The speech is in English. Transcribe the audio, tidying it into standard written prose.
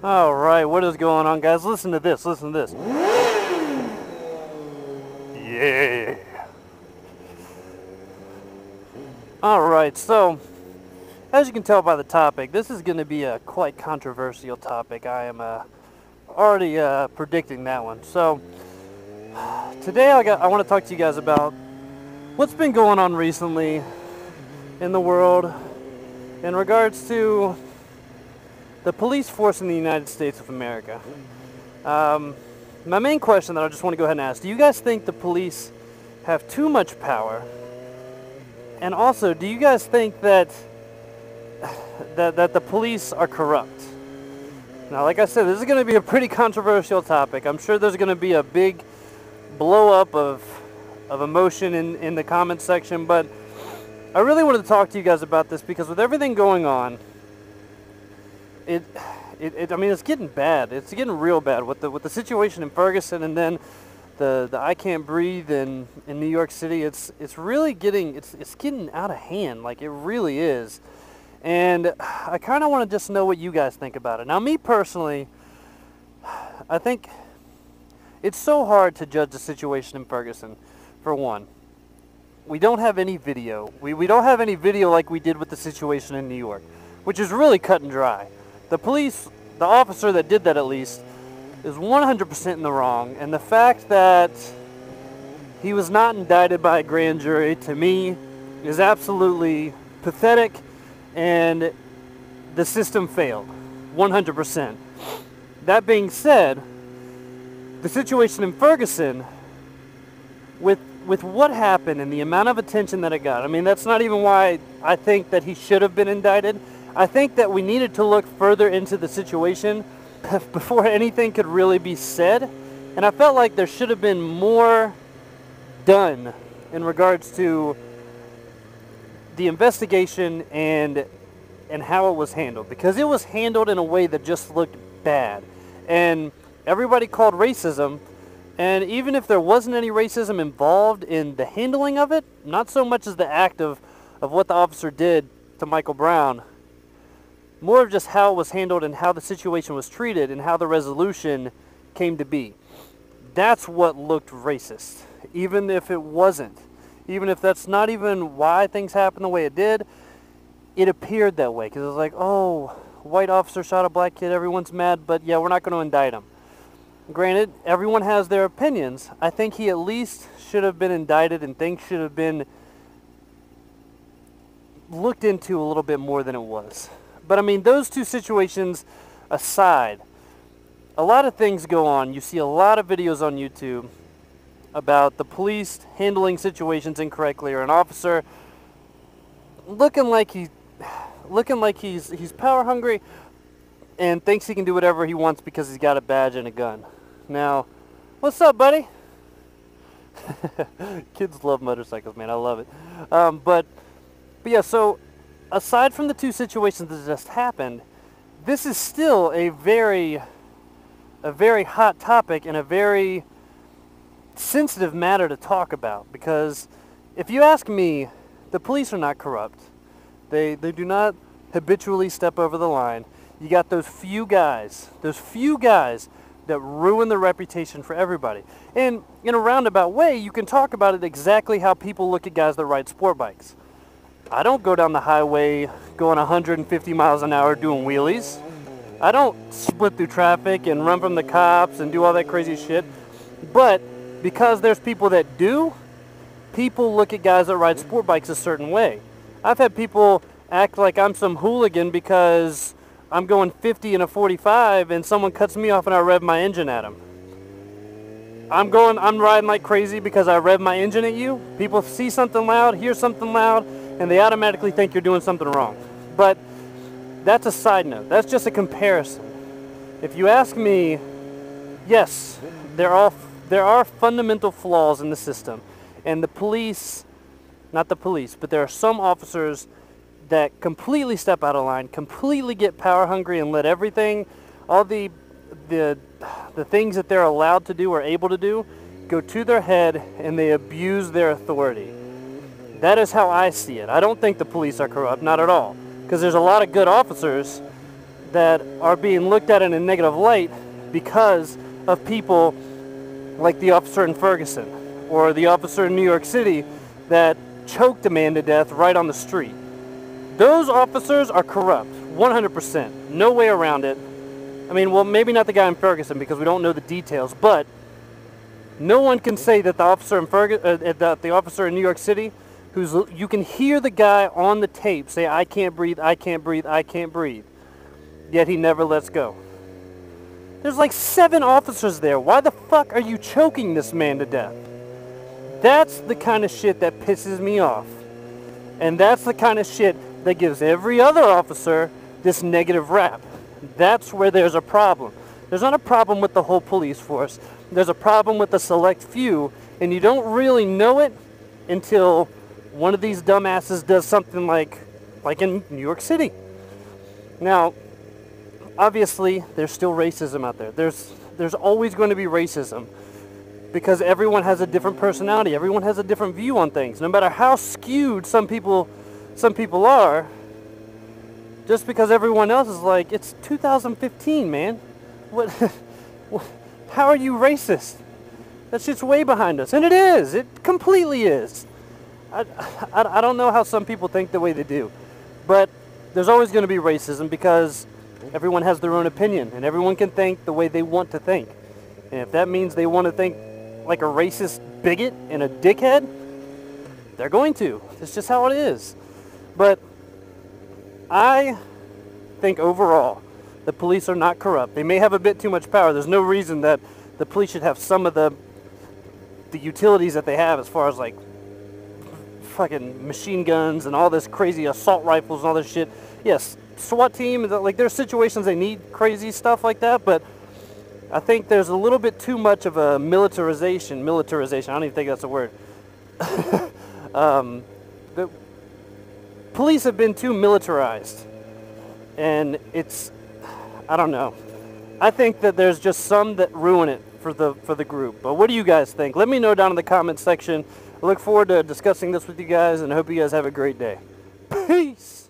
All right, what is going on, guys? Listen to this. Listen to this. Yeah. All right, so as you can tell by the topic, this is going to be a quite controversial topic. I am already predicting that one. So today I want to talk to you guys about what's been going on recently in the world in regards to the police force in the United States of America. My main question that I just want to go ahead and ask, do you guys think the police have too much power? And also, do you guys think that the police are corrupt? Now, like I said, this is going to be a pretty controversial topic. I'm sure there's going to be a big blow up of emotion in the comments section, but I really wanted to talk to you guys about this because with everything going on, I mean, it's getting bad. It's getting real bad with the situation in Ferguson, and then the I Can't Breathe in New York City. It's really getting out of hand. Like, it really is. And I kind of want to just know what you guys think about it. Now, me personally, I think it's so hard to judge the situation in Ferguson. For one, we don't have any video. We don't have any video like we did with the situation in New York, which is really cut and dry. The police, the officer that did that at least, is 100% in the wrong. And the fact that he was not indicted by a grand jury, to me, is absolutely pathetic, and the system failed, 100%. That being said, the situation in Ferguson, with what happened and the amount of attention that it got, I mean, that's not even why I think that he should have been indicted. I think that we needed to look further into the situation before anything could really be said. And I felt like there should have been more done in regards to the investigation and how it was handled. Because it was handled in a way that just looked bad. And everybody called racism. And even if there wasn't any racism involved in the handling of it, not so much as the act of what the officer did to Michael Brown, more of just how it was handled and how the situation was treated and how the resolution came to be. That's what looked racist, even if it wasn't. Even if that's not even why things happened the way it did, it appeared that way. Because it was like, oh, white officer shot a black kid, everyone's mad, but yeah, we're not going to indict him. Granted, everyone has their opinions. I think he at least should have been indicted and things should have been looked into a little bit more than it was. But I mean, those two situations aside, a lot of things go on. You see a lot of videos on YouTube about the police handling situations incorrectly, or an officer looking like he's power hungry and thinks he can do whatever he wants because he's got a badge and a gun. Now, what's up, buddy? Kids love motorcycles, man. I love it. But yeah, so aside from the two situations that just happened, this is still a very hot topic and a very sensitive matter to talk about. Because if you ask me, the police are not corrupt. They do not habitually step over the line. You got those few guys that ruin the reputation for everybody. And in a roundabout way, you can talk about it exactly how people look at guys that ride sport bikes. I don't go down the highway going 150 miles an hour doing wheelies. I don't split through traffic and run from the cops and do all that crazy shit. But because there's people that do, people look at guys that ride sport bikes a certain way. I've had people act like I'm some hooligan because I'm going 50 in a 45 and someone cuts me off and I rev my engine at them. I'm riding like crazy because I rev my engine at you. People see something loud, hear something loud, and they automatically think you're doing something wrong. But that's a side note. That's just a comparison. If you ask me, yes, there are fundamental flaws in the system. And the police, not the police, but there are some officers that completely step out of line, completely get power hungry and let everything, all the things that they're allowed to do or able to do, go to their head, and they abuse their authority. That is how I see it. I don't think the police are corrupt, not at all. Because there's a lot of good officers that are being looked at in a negative light because of people like the officer in Ferguson or the officer in New York City that choked a man to death right on the street. Those officers are corrupt, 100%. No way around it. I mean, well, maybe not the guy in Ferguson because we don't know the details, but no one can say that the officer in that the officer in New York City, you can hear the guy on the tape say, "I can't breathe, I can't breathe, I can't breathe," yet he never lets go. There's like 7 officers there. Why the fuck are you choking this man to death? That's the kind of shit that pisses me off. And that's the kind of shit that gives every other officer this negative rap. That's where there's a problem. There's not a problem with the whole police force. There's a problem with the select few, and you don't really know it until one of these dumbasses does something like in New York City. Now, obviously, there's still racism out there. There's always going to be racism because everyone has a different personality. Everyone has a different view on things. No matter how skewed some people are, just because everyone else is like, it's 2015, man. What? How are you racist? That shit's way behind us. And it is. It completely is. I don't know how some people think the way they do. But there's always going to be racism because everyone has their own opinion. And everyone can think the way they want to think. And if that means they want to think like a racist bigot and a dickhead, they're going to. It's just how it is. But I think overall the police are not corrupt. They may have a bit too much power. There's no reason that the police should have some of the utilities that they have as far as like fucking machine guns and all this crazy assault rifles and all this shit. Yes, SWAT team, like there's situations they need crazy stuff like that, but I think there's a little bit too much of a militarization, I don't even think that's a word. The police have been too militarized, and I don't know. I think that there's just some that ruin it for the group. But what do you guys think? Let me know down in the comments section. I look forward to discussing this with you guys, and I hope you guys have a great day. Peace!